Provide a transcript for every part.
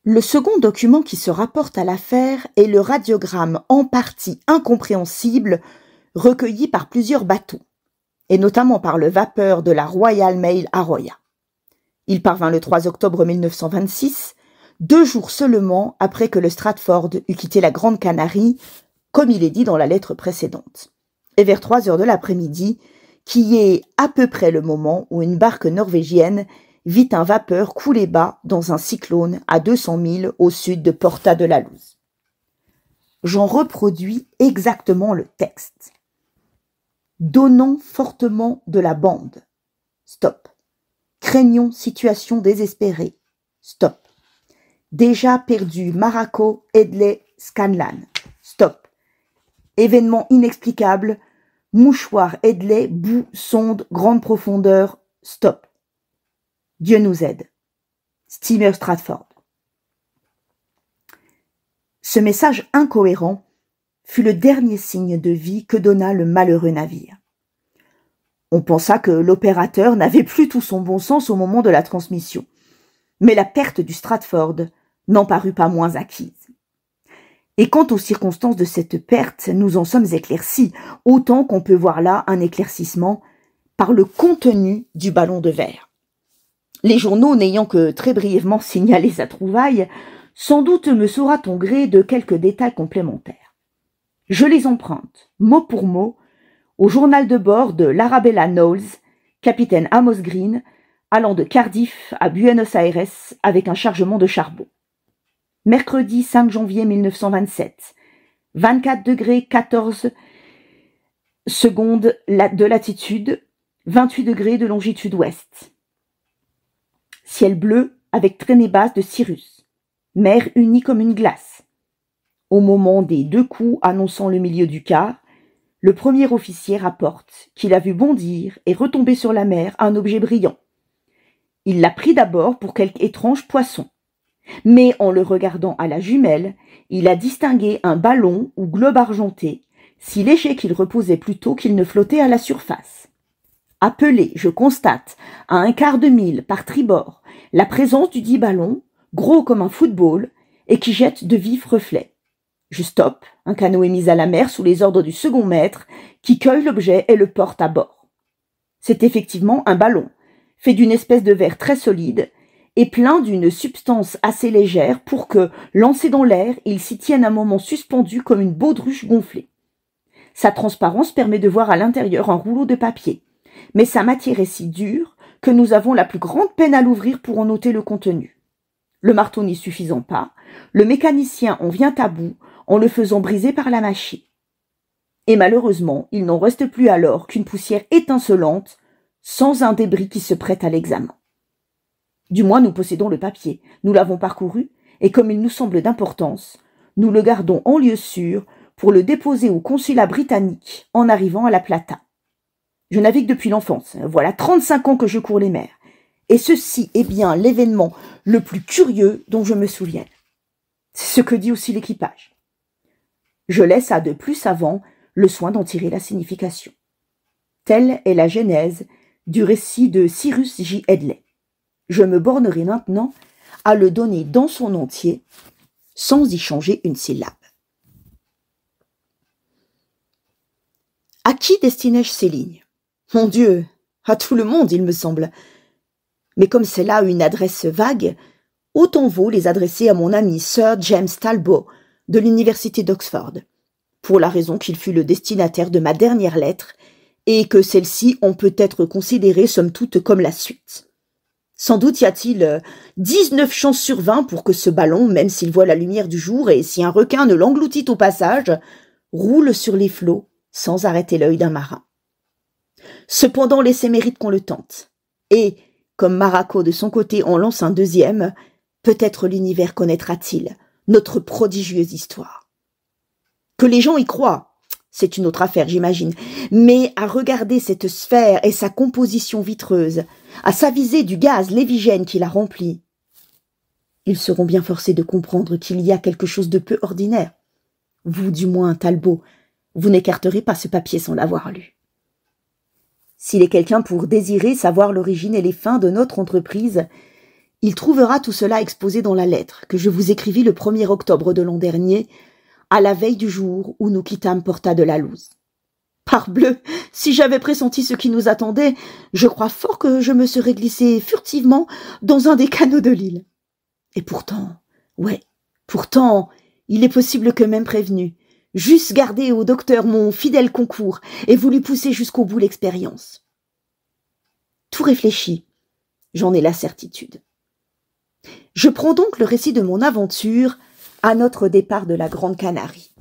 Le second document qui se rapporte à l'affaire est le radiogramme en partie incompréhensible recueilli par plusieurs bateaux, et notamment par le vapeur de la Royal Mail Arroya. Il parvint le 3 octobre 1926, 2 jours seulement après que le Stratford eut quitté la Grande Canarie, comme il est dit dans la lettre précédente, et vers 3 heures de l'après-midi, qui est à peu près le moment où une barque norvégienne vit un vapeur couler bas dans un cyclone à 200 milles au sud de Porta de la Luz. J'en reproduis exactement le texte. Donnant fortement de la bande. Stop. Craignons situation désespérée. Stop. Déjà perdu Maraco, Hedley, Scanlan. Stop. Événement inexplicable. Mouchoir, Hedley, boue, sonde, grande profondeur. Stop. Dieu nous aide. Steamer Stratford. Ce message incohérent fut le dernier signe de vie que donna le malheureux navire. On pensa que l'opérateur n'avait plus tout son bon sens au moment de la transmission, mais la perte du Stratford n'en parut pas moins acquise. Et quant aux circonstances de cette perte, nous en sommes éclaircis, autant qu'on peut voir là un éclaircissement par le contenu du ballon de verre. Les journaux n'ayant que très brièvement signalé sa trouvaille, sans doute me saura-t-on gré de quelques détails complémentaires. Je les emprunte, mot pour mot, au journal de bord de l'Arabella Knowles, capitaine Amos Green, allant de Cardiff à Buenos Aires avec un chargement de charbon. Mercredi 5 janvier 1927, 24 degrés 14 secondes de latitude, 28 degrés de longitude ouest. Ciel bleu avec traînée basse de Cyrus. Mer unie comme une glace. Au moment des 2 coups annonçant le milieu du quart, le premier officier rapporte qu'il a vu bondir et retomber sur la mer un objet brillant. Il l'a pris d'abord pour quelque étrange poisson. Mais en le regardant à la jumelle, il a distingué un ballon ou globe argenté, si léger qu'il reposait plutôt qu'il ne flottait à la surface. Appelé, je constate, à 1/4 de mille par tribord, la présence du dit ballon, gros comme un football, et qui jette de vifs reflets. Je stoppe, un canot est mis à la mer sous les ordres du second maître, qui cueille l'objet et le porte à bord. C'est effectivement un ballon, fait d'une espèce de verre très solide, et plein d'une substance assez légère pour que, lancé dans l'air, il s'y tienne un moment suspendu comme une baudruche gonflée. Sa transparence permet de voir à l'intérieur un rouleau de papier, mais sa matière est si dure que nous avons la plus grande peine à l'ouvrir pour en noter le contenu. Le marteau n'y suffisant pas, le mécanicien en vient à bout en le faisant briser par la machine. Et malheureusement, il n'en reste plus alors qu'une poussière étincelante, sans un débris qui se prête à l'examen. Du moins, nous possédons le papier, nous l'avons parcouru, et comme il nous semble d'importance, nous le gardons en lieu sûr pour le déposer au consulat britannique en arrivant à La Plata. Je navigue depuis l'enfance, voilà 35 ans que je cours les mers, et ceci est bien l'événement le plus curieux dont je me souvienne. C'est ce que dit aussi l'équipage. Je laisse à de plus savants le soin d'en tirer la signification. Telle est la genèse du récit de Cyrus J. Hedley. Je me bornerai maintenant à le donner dans son entier, sans y changer une syllabe. À qui destinai-je ces lignes ? Mon Dieu, à tout le monde, il me semble. Mais comme c'est là une adresse vague, autant vaut les adresser à mon ami Sir James Talbot de l'université d'Oxford, pour la raison qu'il fut le destinataire de ma dernière lettre et que celle-ci on peut être considérée somme toute comme la suite. Sans doute y a-t-il 19 chances sur 20 pour que ce ballon, même s'il voit la lumière du jour et si un requin ne l'engloutit au passage, roule sur les flots sans arrêter l'œil d'un marin. Cependant, l'essai mérite qu'on le tente. Et, comme Maraco de son côté en lance un deuxième, peut-être l'univers connaîtra-t-il notre prodigieuse histoire. Que les gens y croient, c'est une autre affaire, j'imagine, mais à regarder cette sphère et sa composition vitreuse, à s'aviser du gaz lévigène qui la remplit, ils seront bien forcés de comprendre qu'il y a quelque chose de peu ordinaire. Vous, du moins, Talbot, vous n'écarterez pas ce papier sans l'avoir lu. S'il est quelqu'un pour désirer savoir l'origine et les fins de notre entreprise, Il trouvera tout cela exposé dans la lettre que je vous écrivis le 1er octobre de l'an dernier, à la veille du jour où nous quittâmes Porta de la Luz. Parbleu, si j'avais pressenti ce qui nous attendait, je crois fort que je me serais glissé furtivement dans un des canaux de l'île. Et pourtant, il est possible que même prévenu, j'eusse gardé au docteur mon fidèle concours et voulu pousser jusqu'au bout l'expérience. Tout réfléchi, j'en ai la certitude. Je prends donc le récit de mon aventure à notre départ de la Grande Canarie.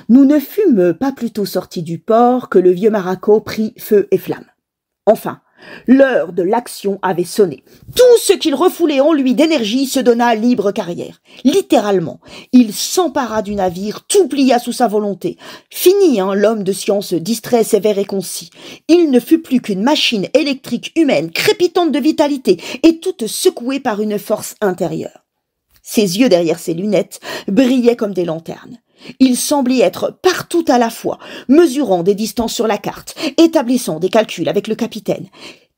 Nous ne fûmes pas plus tôt sortis du port que le vieux Maraco prit feu et flamme. Enfin, l'heure de l'action avait sonné. Tout ce qu'il refoulait en lui d'énergie se donna à libre carrière. Littéralement, il s'empara du navire, tout plia sous sa volonté. Fini, l'homme de science distrait, sévère et concis. Il ne fut plus qu'une machine électrique humaine, crépitante de vitalité et toute secouée par une force intérieure. Ses yeux derrière ses lunettes brillaient comme des lanternes. Il semblait être partout à la fois, mesurant des distances sur la carte, établissant des calculs avec le capitaine,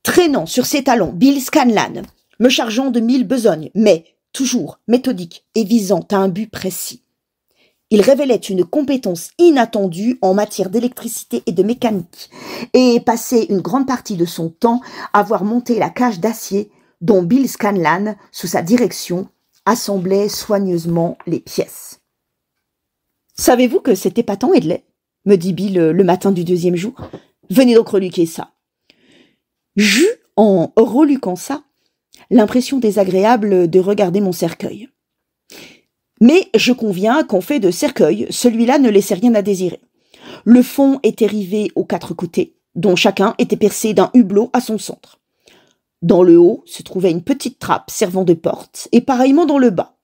traînant sur ses talons Bill Scanlan, me chargeant de 1000 besognes, mais toujours méthodique et visant à un but précis. Il révélait une compétence inattendue en matière d'électricité et de mécanique, et passait une grande partie de son temps à voir monter la cage d'acier dont Bill Scanlan, sous sa direction, assemblait soigneusement les pièces. « Savez-vous que c'est épatant, Hedley ?» me dit Bill le matin du 2e jour. « Venez donc reluquer ça. » J'eus, en reluquant ça, l'impression désagréable de regarder mon cercueil. Mais je conviens qu'en fait de cercueil, celui-là ne laissait rien à désirer. Le fond était rivé aux 4 côtés, dont chacun était percé d'un hublot à son centre. Dans le haut se trouvait une petite trappe servant de porte, et pareillement dans le bas.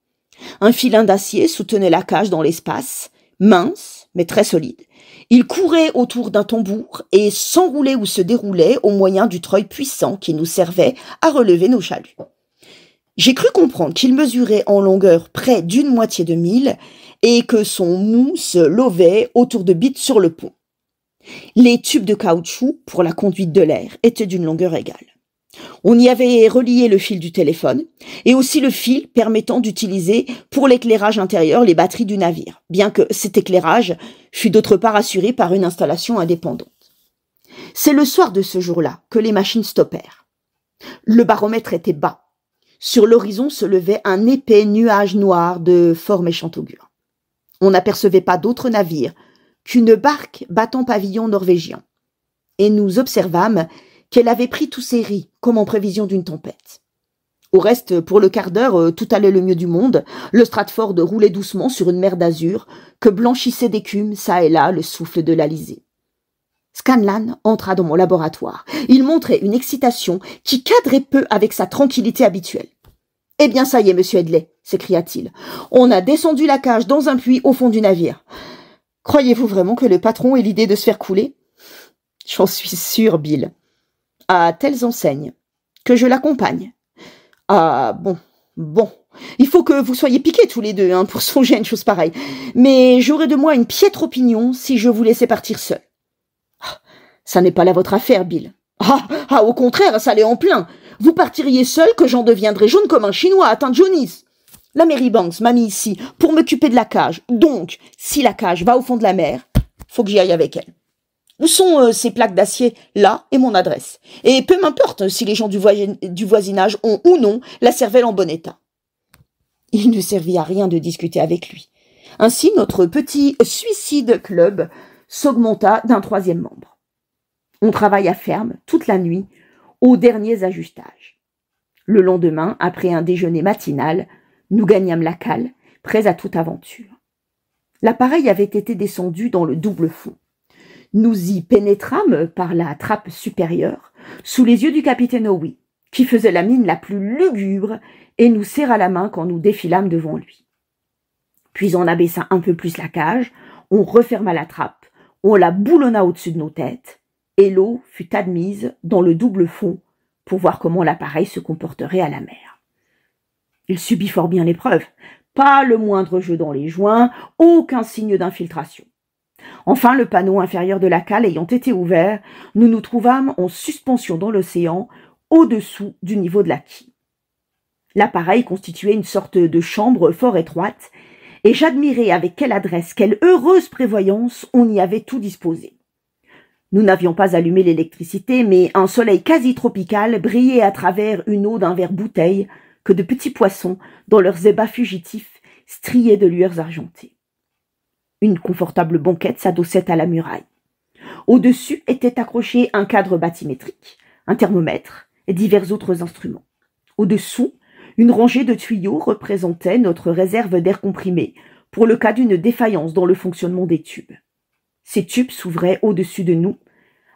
Un filin d'acier soutenait la cage dans l'espace, mince, mais très solide. Il courait autour d'un tambour et s'enroulait ou se déroulait au moyen du treuil puissant qui nous servait à relever nos chaluts. J'ai cru comprendre qu'il mesurait en longueur près d'une moitié de mille et que son mou se lovait autour de bites sur le pont. Les tubes de caoutchouc pour la conduite de l'air étaient d'une longueur égale. On y avait relié le fil du téléphone et aussi le fil permettant d'utiliser pour l'éclairage intérieur les batteries du navire, bien que cet éclairage fût d'autre part assuré par une installation indépendante. C'est le soir de ce jour-là que les machines stoppèrent. Le baromètre était bas. Sur l'horizon se levait un épais nuage noir de fort méchant augure. On n'apercevait pas d'autre navire qu'une barque battant pavillon norvégien. Et nous observâmes qu'elle avait pris tous ses riz, comme en prévision d'une tempête. Au reste, pour le quart d'heure, tout allait le mieux du monde. Le Stratford roulait doucement sur une mer d'azur, que blanchissait d'écume, çà et là, le souffle de l'Alizé. Scanlan entra dans mon laboratoire. Il montrait une excitation qui cadrait peu avec sa tranquillité habituelle. « Eh bien, ça y est, monsieur Hedley, s'écria-t-il. On a descendu la cage dans un puits au fond du navire. Croyez-vous vraiment que le patron ait l'idée de se faire couler ? J'en suis sûr, Bill. À telles enseignes, que je l'accompagne. Ah, bon, il faut que vous soyez piqués tous les deux, pour songer à une chose pareille. Mais j'aurais de moi une piètre opinion si je vous laissais partir seul. Ça n'est pas là votre affaire, Bill. Au contraire, ça l'est en plein. Vous partiriez seul que j'en deviendrais jaune comme un Chinois atteint de jaunisse. La Mary Banks m'a mis ici pour m'occuper de la cage. Donc, si la cage va au fond de la mer, faut que j'y aille avec elle. Où sont ces plaques d'acier? Là est mon adresse. Et peu m'importe si les gens du voisinage ont ou non la cervelle en bon état. Il ne servit à rien de discuter avec lui. Ainsi, notre petit suicide club s'augmenta d'un 3e membre. On travailla ferme toute la nuit aux derniers ajustages. Le lendemain, après un déjeuner matinal, nous gagnâmes la cale, prêts à toute aventure. L'appareil avait été descendu dans le double fond. Nous y pénétrâmes par la trappe supérieure, sous les yeux du capitaine Howie, qui faisait la mine la plus lugubre et nous serra la main quand nous défilâmes devant lui. Puis on abaissa un peu plus la cage, on referma la trappe, on la boulonna au-dessus de nos têtes, et l'eau fut admise dans le double fond pour voir comment l'appareil se comporterait à la mer. Il subit fort bien l'épreuve, pas le moindre jeu dans les joints, aucun signe d'infiltration. Enfin, le panneau inférieur de la cale ayant été ouvert, nous nous trouvâmes en suspension dans l'océan, au-dessous du niveau de la quille. L'appareil constituait une sorte de chambre fort étroite, et j'admirais avec quelle adresse, quelle heureuse prévoyance on y avait tout disposé. Nous n'avions pas allumé l'électricité, mais un soleil quasi tropical brillait à travers une eau d'un verre bouteille que de petits poissons, dans leurs ébats fugitifs, striaient de lueurs argentées. Une confortable banquette s'adossait à la muraille. Au-dessus était accroché un cadre bathymétrique, un thermomètre et divers autres instruments. Au-dessous, une rangée de tuyaux représentait notre réserve d'air comprimé pour le cas d'une défaillance dans le fonctionnement des tubes. Ces tubes s'ouvraient au-dessus de nous.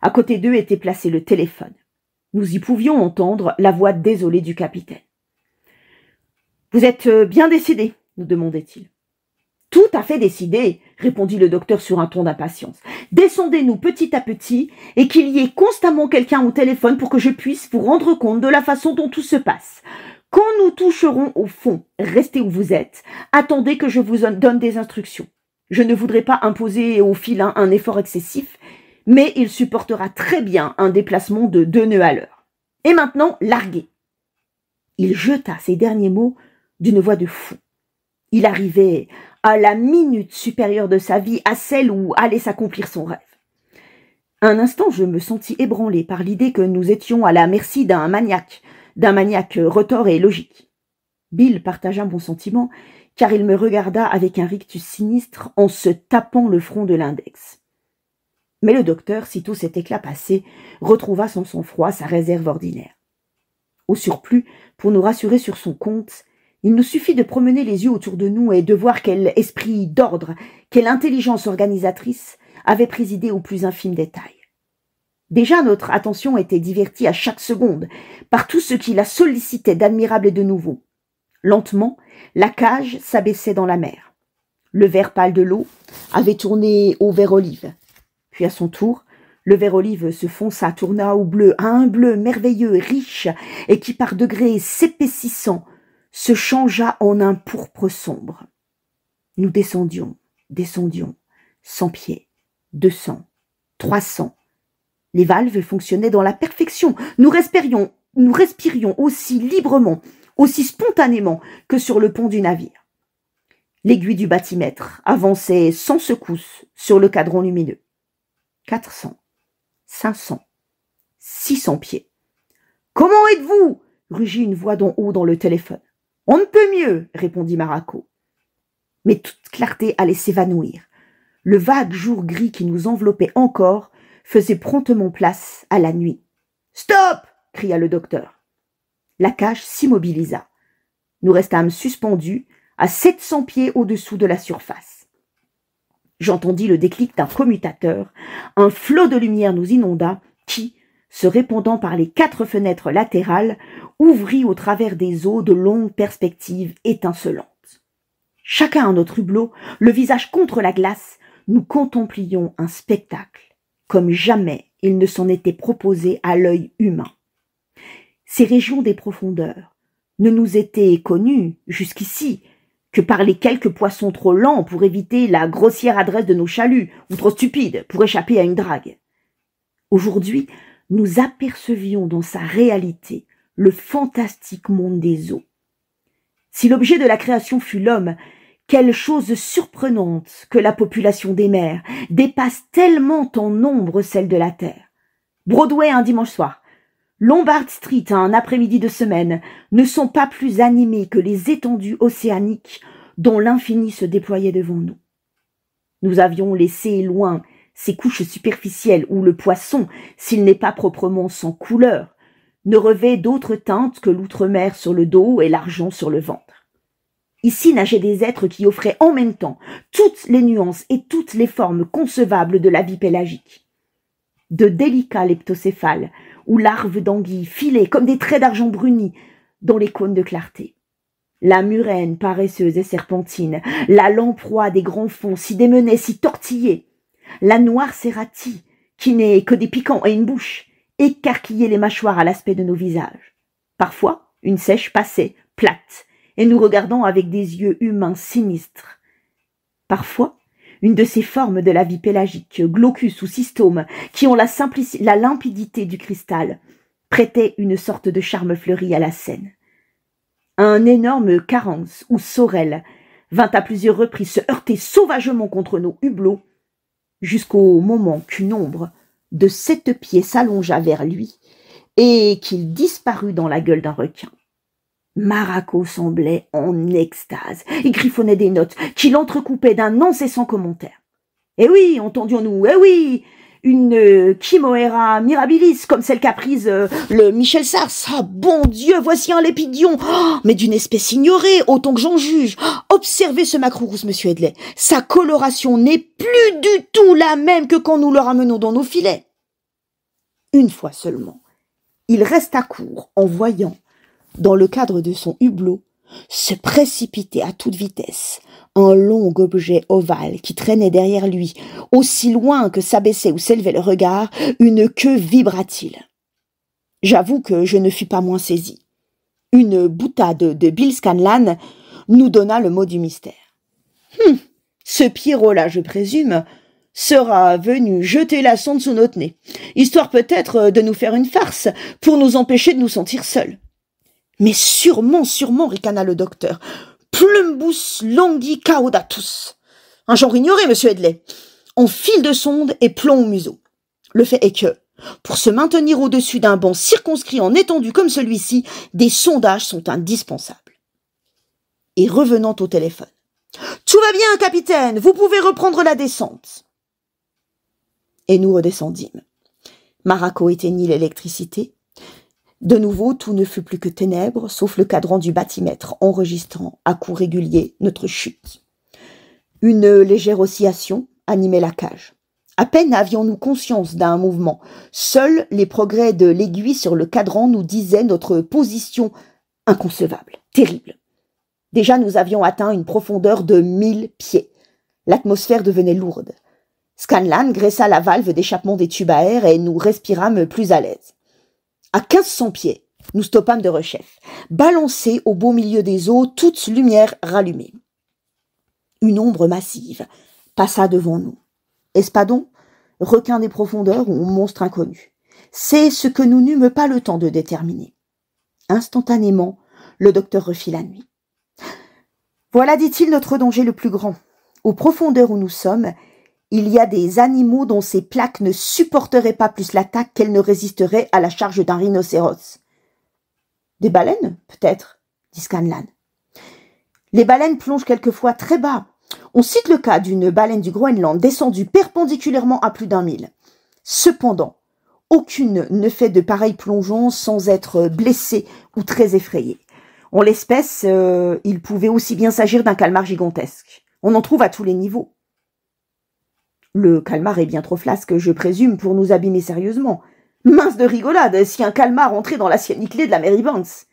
À côté d'eux était placé le téléphone. Nous y pouvions entendre la voix désolée du capitaine. « Vous êtes bien décidé ?» nous demandait-il. « Tout à fait décidé !» répondit le docteur sur un ton d'impatience. « Descendez-nous petit à petit et qu'il y ait constamment quelqu'un au téléphone pour que je puisse vous rendre compte de la façon dont tout se passe. Quand nous toucherons au fond, restez où vous êtes. Attendez que je vous donne des instructions. Je ne voudrais pas imposer au filin un effort excessif, mais il supportera très bien un déplacement de 2 nœuds à l'heure. Et maintenant, larguez !» Il jeta ces derniers mots d'une voix de fou. Il arrivait à la minute supérieure de sa vie, à celle où allait s'accomplir son rêve. Un instant, je me sentis ébranlé par l'idée que nous étions à la merci d'un maniaque retors et logique. Bill partagea mon sentiment, car il me regarda avec un rictus sinistre en se tapant le front de l'index. Mais le docteur, sitôt cet éclat passé, retrouva son sang-froid, sa réserve ordinaire. Au surplus, pour nous rassurer sur son compte, il nous suffit de promener les yeux autour de nous et de voir quel esprit d'ordre, quelle intelligence organisatrice avait présidé aux plus infimes détails. Déjà notre attention était divertie à chaque seconde par tout ce qui la sollicitait d'admirable et de nouveau. Lentement, la cage s'abaissait dans la mer. Le vert pâle de l'eau avait tourné au vert olive. Puis à son tour, le vert olive se fonça, tourna au bleu, à un bleu merveilleux, riche, et qui par degrés s'épaississant, se changea en un pourpre sombre. Nous descendions, 100 pieds, 200, 300. Les valves fonctionnaient dans la perfection. Nous respirions aussi librement, aussi spontanément que sur le pont du navire. L'aiguille du bathymètre avançait sans secousse sur le cadran lumineux. 400, 500, 600 pieds. « Comment êtes-vous » rugit une voix d'en haut dans le téléphone. « On ne peut mieux » répondit Marako. Mais toute clarté allait s'évanouir. Le vague jour gris qui nous enveloppait encore faisait promptement place à la nuit. « Stop » cria le docteur. La cage s'immobilisa. Nous restâmes suspendus à 700 pieds au-dessous de la surface. J'entendis le déclic d'un commutateur. Un flot de lumière nous inonda qui, se répandant par les 4 fenêtres latérales, ouvrit au travers des eaux de longues perspectives étincelantes. Chacun à notre hublot, le visage contre la glace, nous contemplions un spectacle comme jamais il ne s'en était proposé à l'œil humain. Ces régions des profondeurs ne nous étaient connues jusqu'ici que par les quelques poissons trop lents pour éviter la grossière adresse de nos chaluts ou trop stupides pour échapper à une drague. Aujourd'hui, nous apercevions dans sa réalité le fantastique monde des eaux. Si l'objet de la création fut l'homme, quelle chose surprenante que la population des mers dépasse tellement en nombre celle de la terre. Broadway un dimanche soir, Lombard Street un après-midi de semaine ne sont pas plus animés que les étendues océaniques dont l'infini se déployait devant nous. Nous avions laissé loin ces couches superficielles où le poisson, s'il n'est pas proprement sans couleur, ne revêt d'autres teintes que l'outre-mer sur le dos et l'argent sur le ventre. Ici nageaient des êtres qui offraient en même temps toutes les nuances et toutes les formes concevables de la vie pélagique. De délicats leptocéphales ou larves d'anguilles filaient comme des traits d'argent bruni dans les cônes de clarté. La murène paresseuse et serpentine, la lamproie des grands fonds s'y démenait, s'y tortillait. La noire serratie, qui n'est que des piquants et une bouche, écarquillait les mâchoires à l'aspect de nos visages. Parfois, une seiche passait, plate, et nous regardant avec des yeux humains sinistres. Parfois, une de ces formes de la vie pélagique, glaucus ou cystome, qui ont la limpidité du cristal, prêtait une sorte de charme fleuri à la scène. Un énorme carence ou sorel vint à plusieurs reprises se heurter sauvagement contre nos hublots, jusqu'au moment qu'une ombre de 7 pieds s'allongea vers lui et qu'il disparut dans la gueule d'un requin. Marako semblait en extase et griffonnait des notes qu'il entrecouppait d'un incessant commentaire. « Eh oui, entendions-nous, eh oui, une Chimoera mirabilis, comme celle qu'a prise le Michel Sars. Ah, bon Dieu, voici un lépidion, mais d'une espèce ignorée, autant que j'en juge. Observez ce macrourous, monsieur Hedley. Sa coloration n'est plus du tout la même que quand nous le ramenons dans nos filets. » Une fois seulement, il resta court en voyant, dans le cadre de son hublot, se précipiter à toute vitesse un long objet ovale qui traînait derrière lui, aussi loin que s'abaissait ou s'élevait le regard, une queue vibratile. J'avoue que je ne fus pas moins saisi. Une boutade de Bill Scanlan nous donna le mot du mystère. Ce Pierrot-là, je présume, sera venu jeter la sonde sous notre nez, histoire peut-être de nous faire une farce, pour nous empêcher de nous sentir seuls. Mais sûrement, ricana le docteur. Plumbus longicaudatus. Un genre ignoré, monsieur Hedley. En fil de sonde et plomb au museau. Le fait est que, pour se maintenir au-dessus d'un banc circonscrit en étendue comme celui-ci, des sondages sont indispensables. Et revenant au téléphone. « Tout va bien, capitaine, vous pouvez reprendre la descente. » Et nous redescendîmes. Marako éteignit l'électricité. De nouveau, tout ne fut plus que ténèbres, sauf le cadran du bathymètre enregistrant à coups réguliers notre chute. Une légère oscillation animait la cage. À peine avions-nous conscience d'un mouvement. Seuls les progrès de l'aiguille sur le cadran nous disaient notre position inconcevable, terrible. Déjà, nous avions atteint une profondeur de 1000 pieds. L'atmosphère devenait lourde. Scanlan graissa la valve d'échappement des tubes à air et nous respirâmes plus à l'aise. À 1500 pieds, nous stoppâmes de rechef, balancés au beau milieu des eaux, toutes lumières rallumées. Une ombre massive passa devant nous. Espadon, requin des profondeurs ou monstre inconnu? C'est ce que nous n'eûmes pas le temps de déterminer. Instantanément, le docteur refit la nuit. Voilà, dit-il, notre danger le plus grand. Aux profondeurs où nous sommes, il y a des animaux dont ces plaques ne supporteraient pas plus l'attaque qu'elles ne résisteraient à la charge d'un rhinocéros. Des baleines, peut-être, dit Scanlan. Les baleines plongent quelquefois très bas. On cite le cas d'une baleine du Groenland descendue perpendiculairement à plus d'1 000. Cependant, aucune ne fait de pareils plongeons sans être blessée ou très effrayée. En l'espèce, il pouvait aussi bien s'agir d'un calmar gigantesque. On en trouve à tous les niveaux. Le calmar est bien trop flasque, je présume, pour nous abîmer sérieusement. Mince de rigolade, si un calmar entrait dans l'assiette nickelée de la Mary Banks.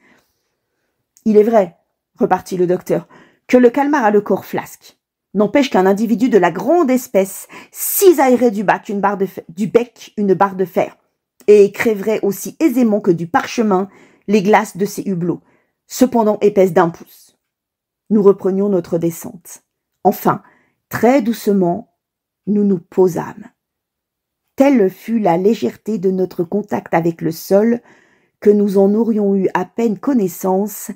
Il est vrai, repartit le docteur, que le calmar a le corps flasque. N'empêche qu'un individu de la grande espèce cisaillerait du bec une barre de fer, et crèverait aussi aisément que du parchemin les glaces de ses hublots, cependant épaisses d'1 pouce. Nous reprenions notre descente. Enfin, très doucement, nous nous posâmes. Telle fut la légèreté de notre contact avec le sol que nous en aurions eu à peine connaissance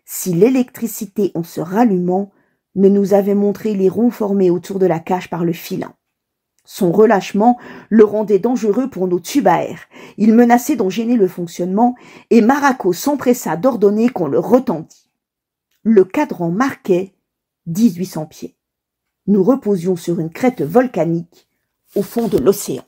si l'électricité, en se rallumant, ne nous avait montré les ronds formés autour de la cage par le filin. Son relâchement le rendait dangereux pour nos tubes à air. Il menaçait d'en gêner le fonctionnement et Marako s'empressa d'ordonner qu'on le retendît. Le cadran marquait 1800 pieds. Nous reposions sur une crête volcanique au fond de l'océan.